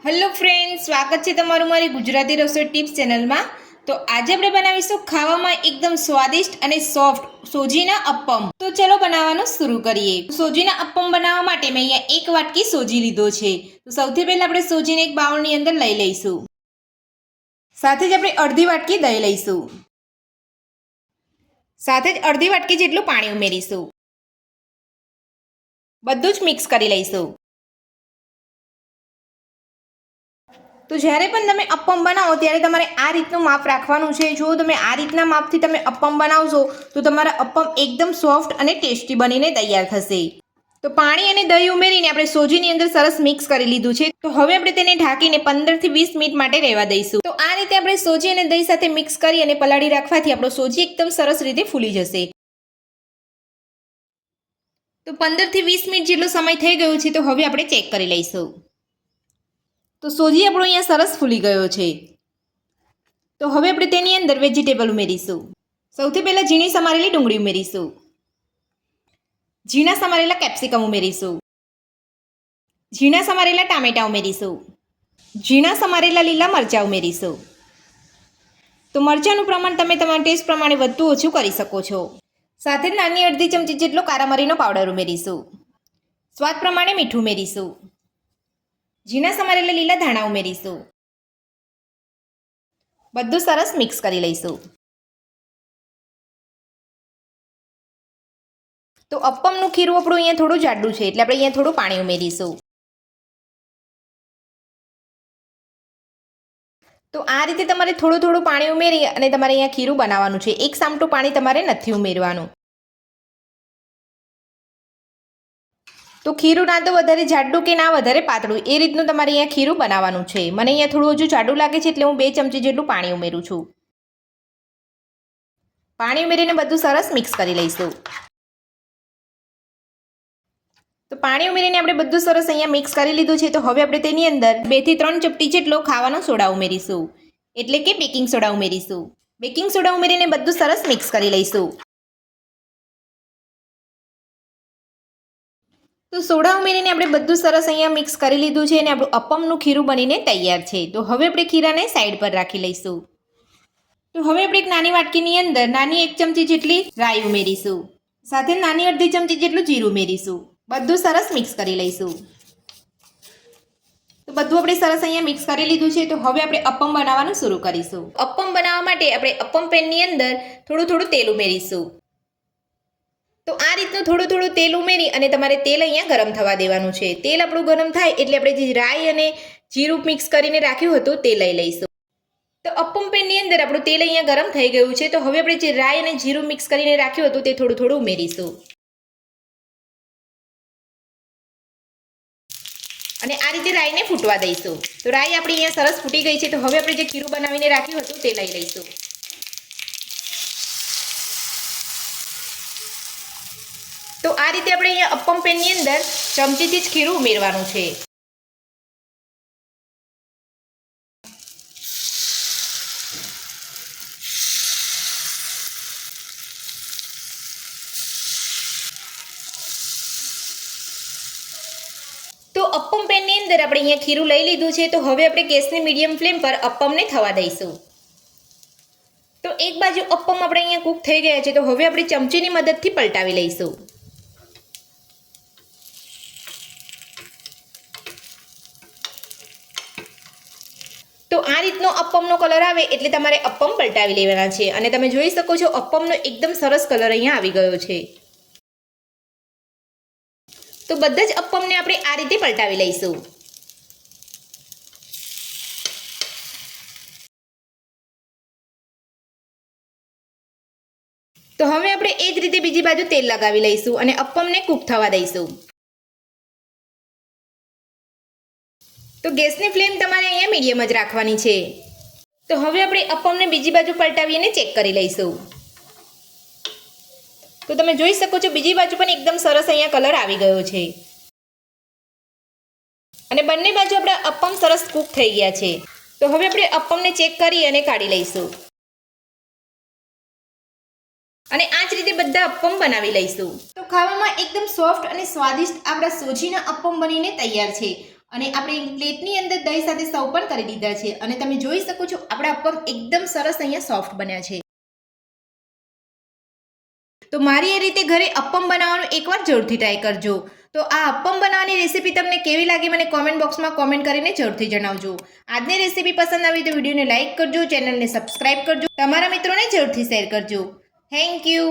Hello friends, સ્વાગત છે તમારું મારી ગુજરાતી રસોઈ ટિપ્સ ચેનલમાં। તો આજે આપણે બનાવીશું ખાવામાં એકદમ સ્વાદિષ્ટ અને સોફ્ટ સોજીના અપ્પમ। તો ચલો બનાવવાનું શરૂ કરીએ। સોજીના અપ્પમ બનાવવા માટે મેં અહીંયા 1 વાટકી સોજી લીધો છે। તો સૌથી પહેલા આપણે સોજીને એક બાઉલની અંદર લઈ લઈશું। સાથે જ આપણે અડધી વાટકી દહીં લઈશું। સાથે જ અડધી વાટકી જેટલું પાણી ઉમેરીશું। બધું જ મિક્સ કરી લઈશું। તો જ્યારે પણ તમે અપ્પમ બનાવો ત્યારે તમારે આ રીતનું માપ રાખવાનું છે। જો તમે આ રીતના માપથી તમે અપ્પમ બનાવશો તો તમારા અપ્પમ એકદમ સોફ્ટ અને ટેસ્ટી બનીને તૈયાર થશે। તો પાણી અને દહીં ઉમેરીને આપણે સોજીની અંદર સરસ મિક્સ કરી લીધું છે। તો હવે આપણે તેને ઢાંકીને 15 થી 20 મિનિટ માટે રહેવા દઈશું। તો આ રીતે આપણે સોજી અને દહીં સાથે મિક્સ કરી અને પલાળી રાખવાથી આપણો સોજી એકદમ સરસ રીતે ફૂલી જશે। તો 15 થી 20 મિનિટ જેટલો સમય થઈ ગયો છે। તો હવે આપણે ચેક કરી લઈશું। તો સોજી આપણો અહીંયા સરસ ફૂલી ગયો છે। તો હવે આપણે તેની અંદર વેજીટેબલ ઉમેરીશું। સૌથી પહેલાં ઝીણી સમારેલી ડુંગળી ઉમેરીશું। ઝીણા સમારેલા કેપ્સિકમ ઉમેરીશું। ઝીણા સમારેલા ટામેટાં ઉમેરીશું। ઝીણા સમારેલા લીલા મરચાં ઉમેરીશું। તો મરચાંનું પ્રમાણ તમે તમારા ટેસ્ટ પ્રમાણે વધતું ઓછું કરી શકો છો। સાથે જ નાની અડધી ચમચી જેટલો કારા મરીનો પાવડર ઉમેરીશું। સ્વાદ પ્રમાણે મીઠું ઉમેરીશું। ઝીણા સમારેલા લીલા ધાણા ઉમેરીશું। બધું સરસ મિક્સ કરી લઈશું। તો અપ્પમનું ખીરું આપણું અહીંયા થોડું જાડું છે એટલે આપણે અહીંયા થોડું પાણી ઉમેરીશું। તો આ રીતે તમારે થોડું થોડું પાણી ઉમેરી અને તમારે અહીંયા ખીરું બનાવવાનું છે। એક સામટું પાણી તમારે નથી ઉમેરવાનું। તો ખીરું ના તો વધારે જાડું કે ના વધારે પાતળું એ રીતનું તમારે અહીંયા ખીરું બનાવવાનું છે। મને અહીંયા થોડું હજુ જાડું લાગે છે એટલે હું 2 ચમચી જેટલું પાણી ઉમેરું છું। પાણી ઉમેરીને બધું સરસ મિક્સ કરી લઈશું। તો પાણી ઉમેરીને આપણે બધું સરસ અહીંયા મિક્સ કરી લીધું છે। તો હવે આપણે તેની અંદર 2 થી 3 ચપટી જેટલો ખાવાનો સોડા ઉમેરીશું, એટલે કે બેકિંગ સોડા ઉમેરીશું। બેકિંગ સોડા ઉમેરીને બધું સરસ મિક્સ કરી લઈશું। તો સોડા ઉમેરીને આપણે બધું સરસ અહીંયા મિક્સ કરી લીધું છે અને આપણું અપ્પમનું ખીરું બનીને તૈયાર છે। તો હવે આપણે ખીરાને સાઈડ પર રાખી લઈશું। તો હવે આપણે એક નાની વાટકીની અંદર નાની 1 ચમચી જેટલી રાઈ ઉમેરીશું। સાથે નાની અડધી ચમચી જેટલું જીરું ઉમેરીશું। બધું સરસ મિક્સ કરી લઈશું। તો બધું આપણે સરસ અહીંયા મિક્સ કરી લીધું છે। તો હવે આપણે અપ્પમ બનાવવાનું શરૂ કરીશું। અપ્પમ બનાવવા માટે આપણે અપ્પમ પેનની અંદર થોડું થોડું તેલ ઉમેરીશું। તો આ રીતનું થોડું થોડું તેલ ઉમેરી અને તમારે તેલ અહીંયા ગરમ થવા દેવાનું છે। તેલ આપણું ગરમ થાય એટલે આપણે જે રાઈ અને જીરું મિક્સ કરીને રાખ્યું હતું તે લઈ લઈશું। તો અપ્પમ પેનની અંદર આપણું તેલ અહીંયા ગરમ થઈ ગયું છે। તો હવે આપણે જે રાઈ અને જીરું મિક્સ કરીને રાખ્યું હતું તે થોડું થોડું ઉમેરીશું અને આ રીતે રાઈને ફૂટવા દઈશું। તો રાઈ આપણી અહીંયા સરસ ફૂટી ગઈ છે। તો હવે આપણે જે ખીરું બનાવીને રાખ્યું હતું તે લઈ લઈશું। તો આ રીતે આપણે અહીંયા અપ્પમ પેનની અંદર ચમચીથી જ ખીરું ઉમેરવાનું છે। તો અપ્પમ પેનની અંદર આપણે અહીંયા ખીરું લઈ લીધું છે। તો હવે આપણે ગેસની મીડિયમ ફ્લેમ પર અપ્પમને થવા દઈશું। તો એક બાજુ અપ્પમ આપણે અહીંયા કૂક થઈ ગયા છે। તો હવે આપણે ચમચીની મદદથી પલટાવી લઈશું। તો આ રીતનો અપ્પમનો કલર આવે એટલે તમારે અપ્પમ પલટાવી લેવાના છે અને તમે જોઈ શકો છો અપ્પમનો એકદમ સરસ કલર અહીંયા આવી ગયો છે। તો બધા જ અપ્પમને આપણે આ રીતે પલટાવી લઈશું। તો હવે આપણે એ જ રીતે બીજી બાજુ તેલ લગાવી લઈશું અને અપ્પમને કૂક થવા દઈશું। તો ગેસની ફ્લેમ તમારે અહીંયા મીડિયમ જ રાખવાની છે। તો હવે આપણે અપ્પમને બીજી બાજુ પલટાવીને ચેક કરી લઈશું। તો તમે જોઈ શકો છો બીજી બાજુ પણ એકદમ સરસ અહીંયા કલર આવી ગયો છે અને બંને બાજુ આપણા અપ્પમ સરસ કૂક થઈ ગયા છે। તો હવે આપણે અપ્પમને ચેક કરી અને કાઢી લઈશું અને આ જ રીતે બધા અપ્પમ બનાવી લઈશું। તો ખાવામાં એકદમ સોફ્ટ અને સ્વાદિષ્ટ આપણા સોજીના અપ્પમ બનીને તૈયાર છે। અને આપણે પ્લેટની અંદર દહીં સાથે સર્વ પણ કરી દીધા છે અને તમે જોઈ શકો છો આપણા અપમ એકદમ સરસ અહીંયા સોફ્ટ બન્યા છે. તો મારી એ રીતે ઘરે અપમ બનાવવાનું એકવાર જરૂરથી ટ્રાય કરજો. તો આ અપમ બનાવવાની રેસીપી તમને કેવી લાગી મને કોમેન્ટ બોક્સમાં કોમેન્ટ કરીને જરૂરથી જણાવજો. આજની રેસીપી પસંદ આવી તો વિડીયોને લાઇક કરજો, ચેનલને સબસ્ક્રાઇબ કરજો, તમારા મિત્રોને જરૂરથી શેર કરજો. Thank you.